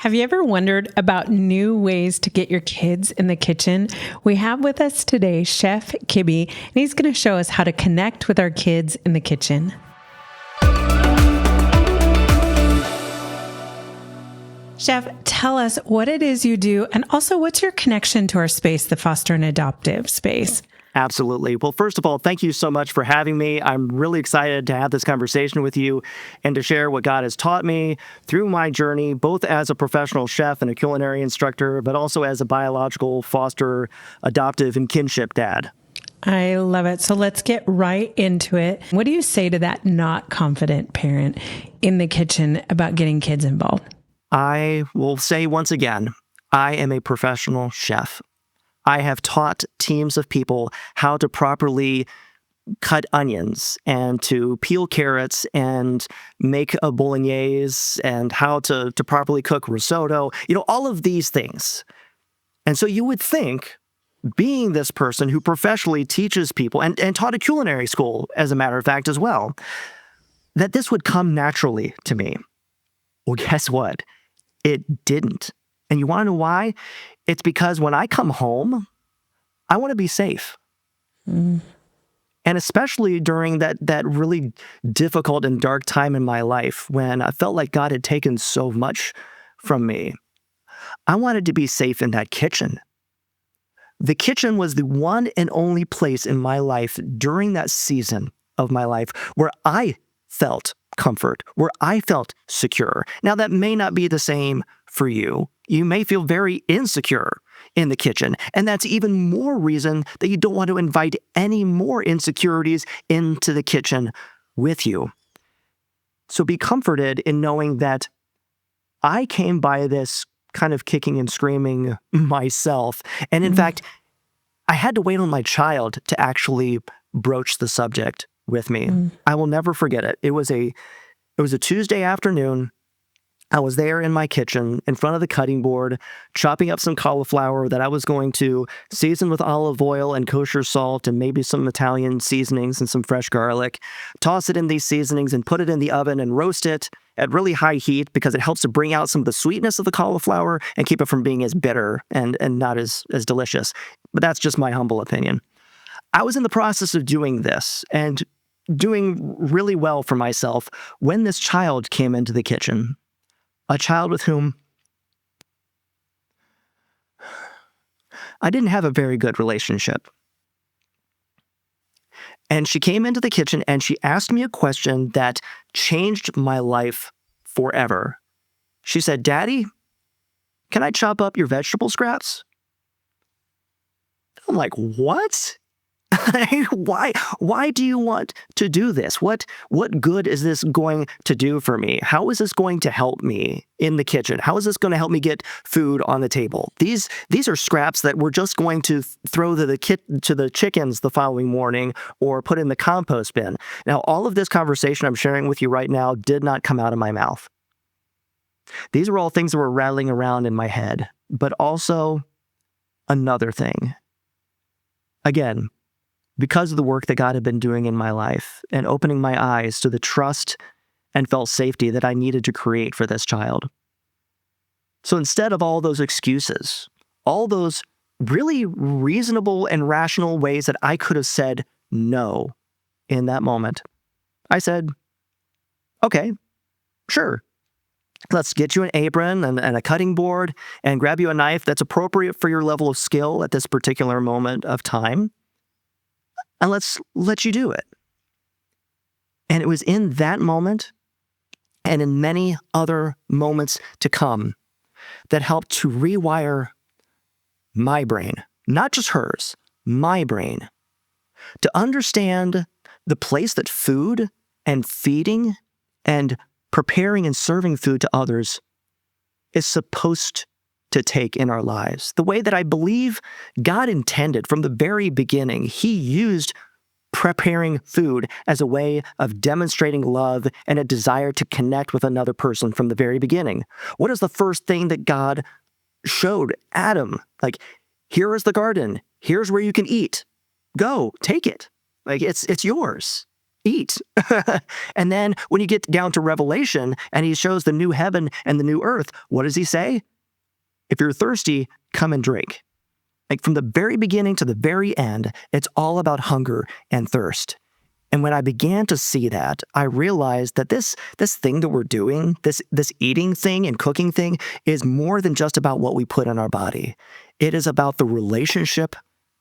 Have you ever wondered about new ways to get your kids in the kitchen? We have with us today Chef Kibby, and he's going to show us how to connect with our kids in the kitchen. Chef, tell us what it is you do, and also what's your connection to our space, the foster and adoptive space? Absolutely. Well, first of all, thank you so much for having me. I'm really excited to have this conversation with you and to share what God has taught me through my journey, both as a professional chef and a culinary instructor, but also as a biological, foster, adoptive, and kinship dad. I love it. So let's get right into it. What do you say to that not confident parent in the kitchen about getting kids involved? I will say once again, I am a professional chef. I have taught teams of people how to properly cut onions and to peel carrots and make a bolognese and how to properly cook risotto, all of these things. And so you would think, being this person who professionally teaches people and taught a culinary school, as a matter of fact, as well, that this would come naturally to me. Well, guess what? It didn't. And you want to know why? It's because when I come home, I want to be safe. And especially during that really difficult and dark time in my life when I felt like God had taken so much from me, I wanted to be safe in that kitchen. The kitchen was the one and only place in my life during that season of my life where I felt comfort, where I felt secure. Now, that may not be the same for you. You may feel very insecure in the kitchen, and that's even more reason that you don't want to invite any more insecurities into the kitchen with you. So be comforted in knowing that I came by this kind of kicking and screaming myself, and in fact, I had to wait on my child to actually broach the subject with me. I will never forget it. It was a Tuesday afternoon. I was there in my kitchen in front of the cutting board, chopping up some cauliflower that I was going to season with olive oil and kosher salt and maybe some Italian seasonings and some fresh garlic. Toss it in these seasonings and put it in the oven and roast it at really high heat because it helps to bring out some of the sweetness of the cauliflower and keep it from being as bitter and not as delicious. But that's just my humble opinion. I was in the process of doing this and doing really well for myself when this child came into the kitchen. A child with whom I didn't have a very good relationship. And she came into the kitchen and she asked me a question that changed my life forever. She said, "Daddy, can I chop up your vegetable scraps?" I'm like, "What? Why do you want to do this? What good is this going to do for me? How is this going to help me in the kitchen? How is this going to help me get food on the table? These are scraps that we're just going to throw to the chickens the following morning or put in the compost bin." Now, all of this conversation I'm sharing with you right now did not come out of my mouth. These were all things that were rattling around in my head, but also another thing. Again, because of the work that God had been doing in my life and opening my eyes to the trust and felt safety that I needed to create for this child. So instead of all those excuses, all those really reasonable and rational ways that I could have said no in that moment, I said, "Okay, sure. Let's get you an apron and a cutting board and grab you a knife that's appropriate for your level of skill at this particular moment of time. And let's let you do it." And it was in that moment and in many other moments to come that helped to rewire my brain, not just hers, my brain, to understand the place that food and feeding and preparing and serving food to others is supposed to take in our lives. The way that I believe God intended from the very beginning. He used preparing food as a way of demonstrating love and a desire to connect with another person from the very beginning. What is the first thing that God showed Adam? Like, here is the garden. Here's where you can eat. Go, take it. Like, it's yours. eat. And then when you get down to Revelation and he shows the new heaven and the new earth, what does he say? If you're thirsty, come and drink. Like from the very beginning to the very end, it's all about hunger and thirst. And when I began to see that, I realized that this thing that we're doing, this eating thing and cooking thing, is more than just about what we put in our body. It is about the relationship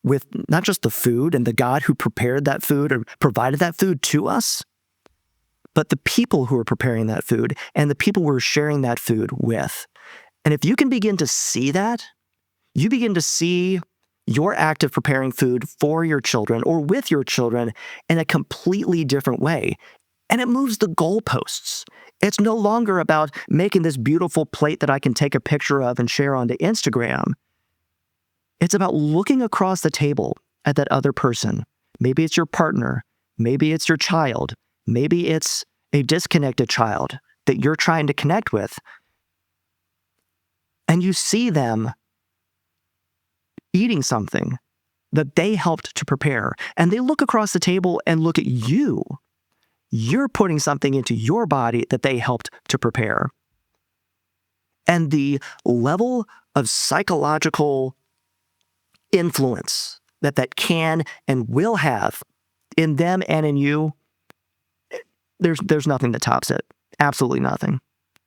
with not just the food and the God who prepared that food or provided that food to us, but the people who are preparing that food and the people we're sharing that food with. And if you can begin to see that, you begin to see your act of preparing food for your children or with your children in a completely different way. And it moves the goalposts. It's no longer about making this beautiful plate that I can take a picture of and share onto Instagram. It's about looking across the table at that other person. Maybe it's your partner. Maybe it's your child. Maybe it's a disconnected child that you're trying to connect with. And you see them eating something that they helped to prepare. And they look across the table and look at you. You're putting something into your body that they helped to prepare. And the level of psychological influence that can and will have in them and in you, there's nothing that tops it. Absolutely nothing.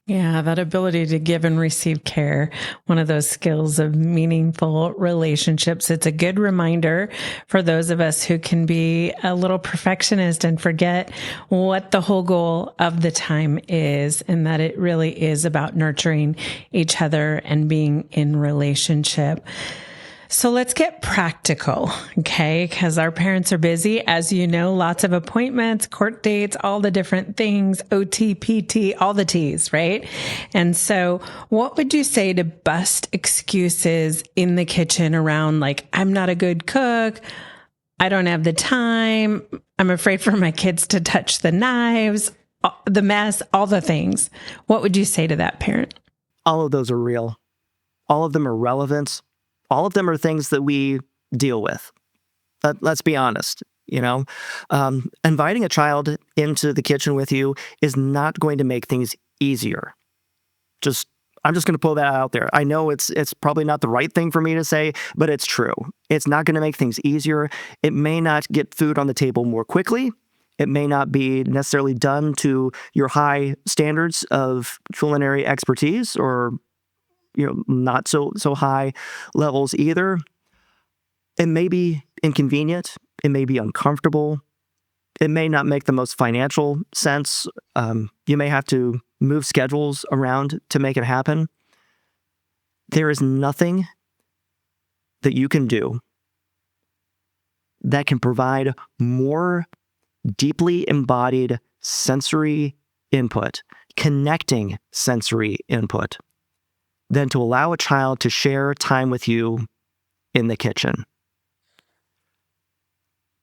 Yeah, that ability to give and receive care, one of those skills of meaningful relationships. It's a good reminder for those of us who can be a little perfectionist and forget what the whole goal of the time is, and that it really is about nurturing each other and being in relationship. So let's get practical, okay? Because our parents are busy. As you know, lots of appointments, court dates, all the different things, OT, PT, all the T's, right? And so what would you say to bust excuses in the kitchen around like, I'm not a good cook, I don't have the time, I'm afraid for my kids to touch the knives, the mess, all the things. What would you say to that parent? All of those are real. All of them are relevant. All of them are things that we deal with. Let's be honest, inviting a child into the kitchen with you is not going to make things easier. I'm just going to pull that out there. I know it's probably not the right thing for me to say, but it's true. It's not going to make things easier. It may not get food on the table more quickly. It may not be necessarily done to your high standards of culinary expertise or not so high levels either. It may be inconvenient. It may be uncomfortable. It may not make the most financial sense. You may have to move schedules around to make it happen. There is nothing that you can do that can provide more deeply embodied sensory input, connecting sensory input, than to allow a child to share time with you in the kitchen.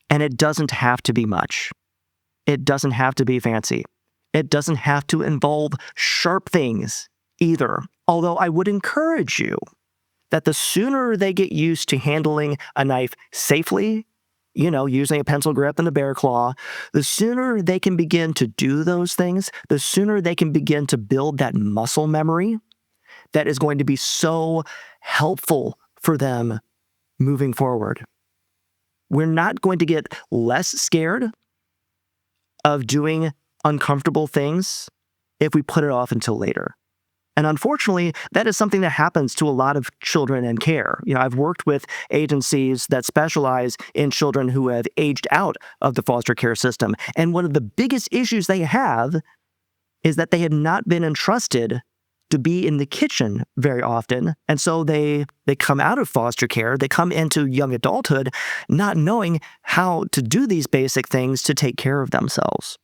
And it doesn't have to be much. It doesn't have to be fancy. It doesn't have to involve sharp things either. Although I would encourage you that the sooner they get used to handling a knife safely, using a pencil grip and a bear claw, the sooner they can begin to do those things, the sooner they can begin to build that muscle memory that is going to be so helpful for them moving forward. We're not going to get less scared of doing uncomfortable things if we put it off until later. And unfortunately, that is something that happens to a lot of children in care. I've worked with agencies that specialize in children who have aged out of the foster care system. And one of the biggest issues they have is that they have not been entrusted to be in the kitchen very often. And so they come out of foster care, they come into young adulthood not knowing how to do these basic things to take care of themselves.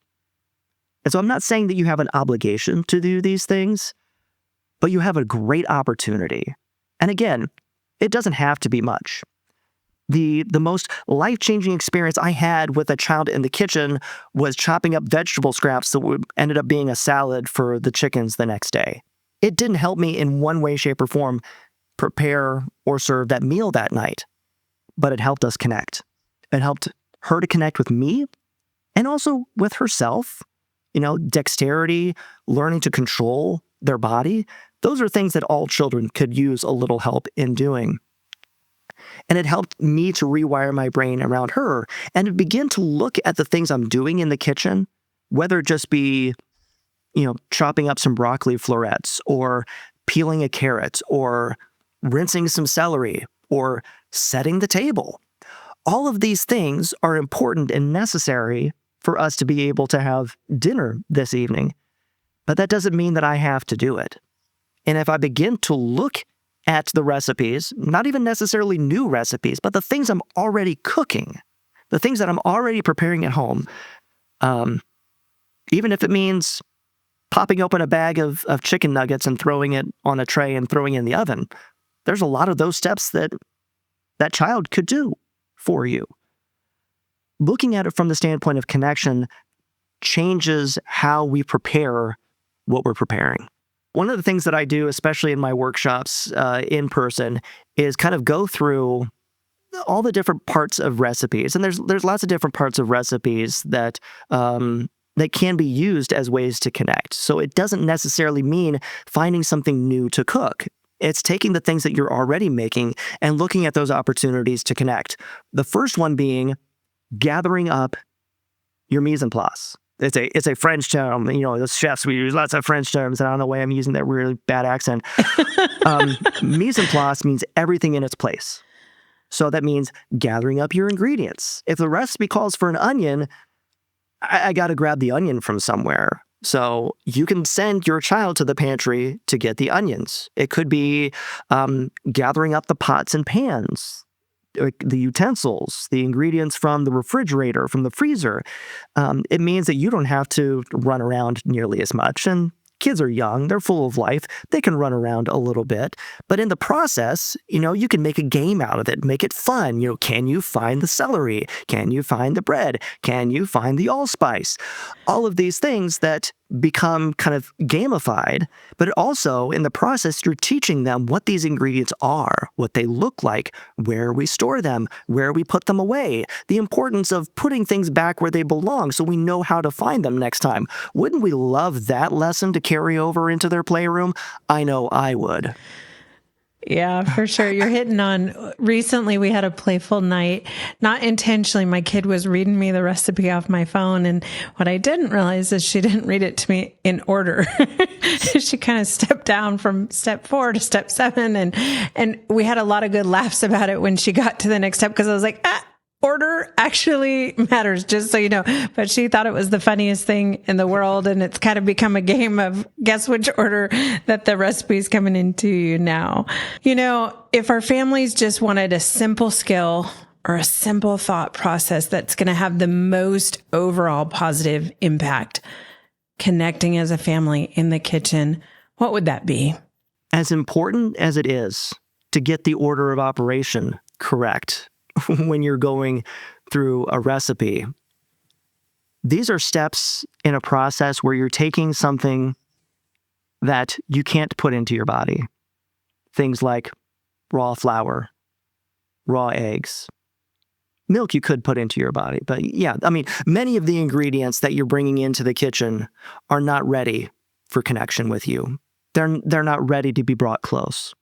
And so I'm not saying that you have an obligation to do these things, but you have a great opportunity. And again, it doesn't have to be much. The most life-changing experience I had with a child in the kitchen was chopping up vegetable scraps that ended up being a salad for the chickens the next day. It didn't help me in one way, shape, or form prepare or serve that meal that night, but it helped us connect. It helped her to connect with me, and also with herself. Dexterity, learning to control their body. Those are things that all children could use a little help in doing. And it helped me to rewire my brain around her and to begin to look at the things I'm doing in the kitchen, whether it just be, chopping up some broccoli florets or peeling a carrot or rinsing some celery or setting the table. All of these things are important and necessary for us to be able to have dinner this evening. But that doesn't mean that I have to do it. And if I begin to look at the recipes, not even necessarily new recipes, but the things I'm already cooking, the things that I'm already preparing at home, even if it means popping open a bag of chicken nuggets and throwing it on a tray and throwing it in the oven, there's a lot of those steps that that child could do for you. Looking at it from the standpoint of connection changes how we prepare what we're preparing. One of the things that I do, especially in my workshops in person, is kind of go through all the different parts of recipes. And there's lots of different parts of recipes that can be used as ways to connect. So it doesn't necessarily mean finding something new to cook. It's taking the things that you're already making and looking at those opportunities to connect. The first one being gathering up your mise en place. It's a French term. As chefs, we use lots of French terms, and I don't know why I'm using that really bad accent. Mise en place means everything in its place. So that means gathering up your ingredients. If the recipe calls for an onion, I got to grab the onion from somewhere. So you can send your child to the pantry to get the onions. It could be gathering up the pots and pans, the utensils, the ingredients from the refrigerator, from the freezer. It means that you don't have to run around nearly as much. And kids are young, they're full of life, they can run around a little bit. But in the process, you can make a game out of it, make it fun. Can you find the celery? Can you find the bread? Can you find the allspice? All of these things that become kind of gamified, but also in the process, you're teaching them what these ingredients are, what they look like, where we store them, where we put them away, the importance of putting things back where they belong so we know how to find them next time. Wouldn't we love that lesson to carry over into their playroom? I know I would. Yeah, for sure. You're hitting on. Recently, we had a playful night. Not intentionally, my kid was reading me the recipe off my phone. And what I didn't realize is she didn't read it to me in order. She kind of stepped down from step 4 to step 7. And we had a lot of good laughs about it when she got to the next step, because I was like, order actually matters, just so you know. But she thought it was the funniest thing in the world. And it's kind of become a game of guess which order that the recipe's coming into you now. If our families just wanted a simple skill or a simple thought process that's going to have the most overall positive impact, connecting as a family in the kitchen, what would that be? As important as it is to get the order of operation correct when you're going through a recipe, these are steps in a process where you're taking something that you can't put into your body. Things like raw flour, raw eggs, milk you could put into your body. But yeah, many of the ingredients that you're bringing into the kitchen are not ready for connection with you. They're not ready to be brought close.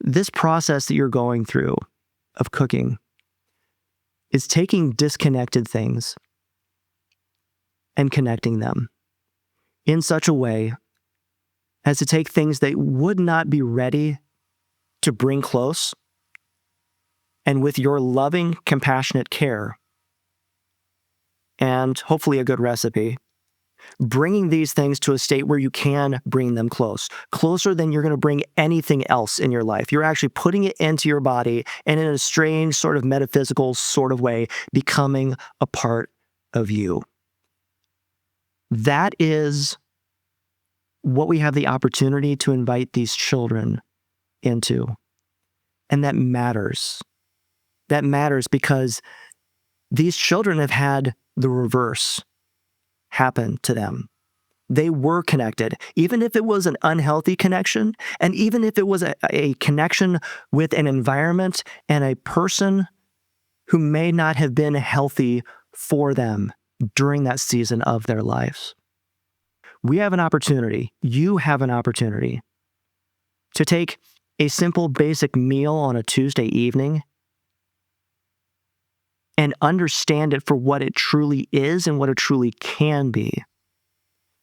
This process that you're going through of cooking is taking disconnected things and connecting them in such a way as to take things that would not be ready to bring close, and with your loving, compassionate care and hopefully a good recipe, bringing these things to a state where you can bring them closer than you're going to bring anything else in your life. You're actually putting it into your body and in a strange sort of metaphysical sort of way, becoming a part of you. That is what we have the opportunity to invite these children into. And that matters. That matters because these children have had the reverse happen to them. They were connected, even if it was an unhealthy connection, and even if it was a connection with an environment and a person who may not have been healthy for them during that season of their lives. We have an opportunity, you have an opportunity to take a simple basic meal on a Tuesday evening and understand it for what it truly is and what it truly can be.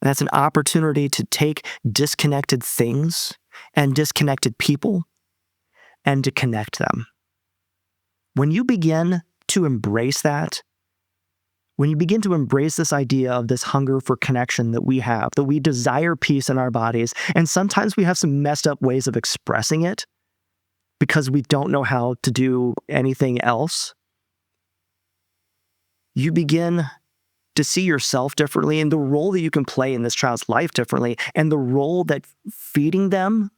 And that's an opportunity to take disconnected things and disconnected people and to connect them. When you begin to embrace that, when you begin to embrace this idea of this hunger for connection that we have, that we desire peace in our bodies, and sometimes we have some messed up ways of expressing it because we don't know how to do anything else, you begin to see yourself differently and the role that you can play in this child's life differently, and the role that feeding them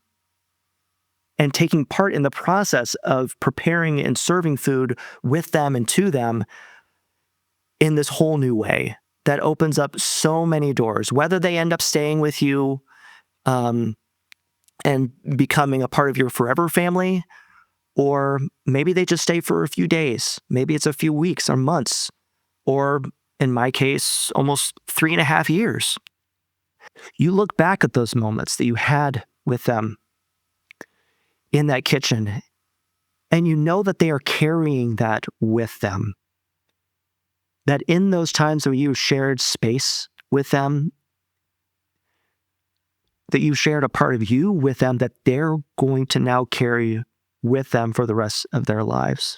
and taking part in the process of preparing and serving food with them and to them in this whole new way that opens up so many doors, whether they end up staying with you and becoming a part of your forever family, or maybe they just stay for a few days. Maybe it's a few weeks or months, or in my case, almost 3.5 years. You look back at those moments that you had with them in that kitchen, and you know that they are carrying that with them. That in those times where you shared space with them, that you shared a part of you with them, that they're going to now carry with them for the rest of their lives.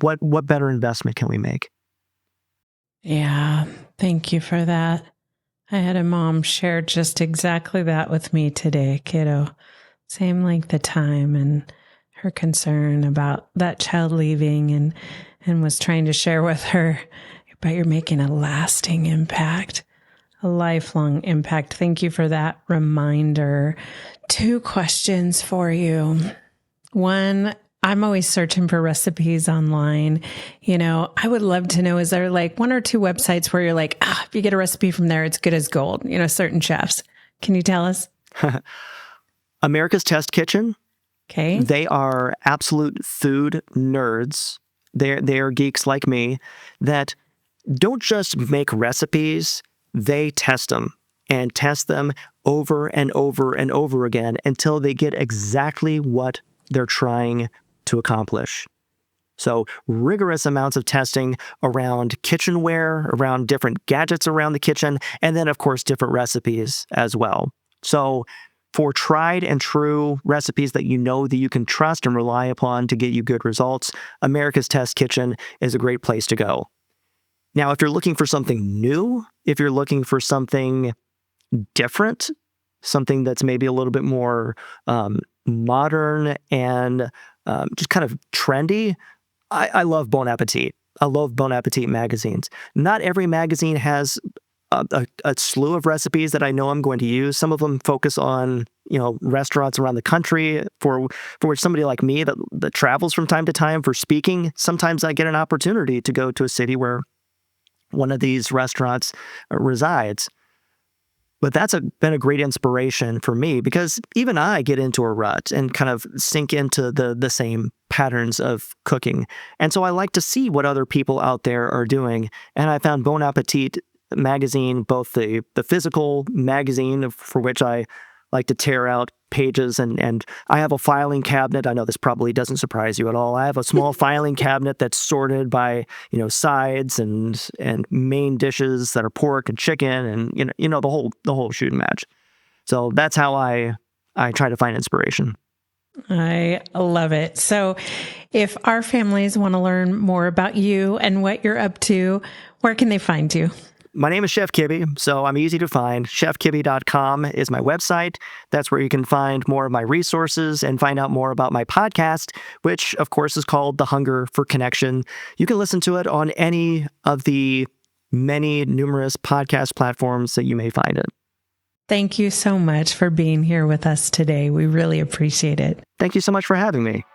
What better investment can we make? Yeah, thank you for that. I had a mom share just exactly that with me today, kiddo. Same length of time, and her concern about that child leaving, and was trying to share with her, but you're making a lasting impact, a lifelong impact. Thank you for that reminder. 2 questions for you. One, I'm always searching for recipes online. I would love to know, is there like 1 or 2 websites where you're like, if you get a recipe from there, it's good as gold, certain chefs. Can you tell us? America's Test Kitchen. Okay. They are absolute food nerds. They're geeks like me that don't just make recipes, they test them and test them over and over and over again until they get exactly what they're trying to accomplish. So rigorous amounts of testing around kitchenware, around different gadgets around the kitchen, and then, of course, different recipes as well. So for tried and true recipes that you know that you can trust and rely upon to get you good results, America's Test Kitchen is a great place to go. Now, if you're looking for something new, if you're looking for something different, something that's maybe a little bit more modern and just kind of trendy, I love Bon Appetit. I love Bon Appetit magazines. Not every magazine has a slew of recipes that I know I'm going to use. Some of them focus on, restaurants around the country for which somebody like me that travels from time to time for speaking. Sometimes I get an opportunity to go to a city where one of these restaurants resides. But that's been a great inspiration for me because even I get into a rut and kind of sink into the same patterns of cooking. And so I like to see what other people out there are doing. And I found Bon Appetit magazine, both the physical magazine for which I like to tear out pages, and I have a filing cabinet. I know this probably doesn't surprise you at all. I have a small filing cabinet that's sorted by, sides and main dishes that are pork and chicken and the whole shooting match. So that's how I try to find inspiration. I love it. So if our families want to learn more about you and what you're up to, where can they find you? My name is Chef Kibby, so I'm easy to find. ChefKibby.com is my website. That's where you can find more of my resources and find out more about my podcast, which, of course, is called The Hunger for Connection. You can listen to it on any of the many numerous podcast platforms that you may find it. Thank you so much for being here with us today. We really appreciate it. Thank you so much for having me.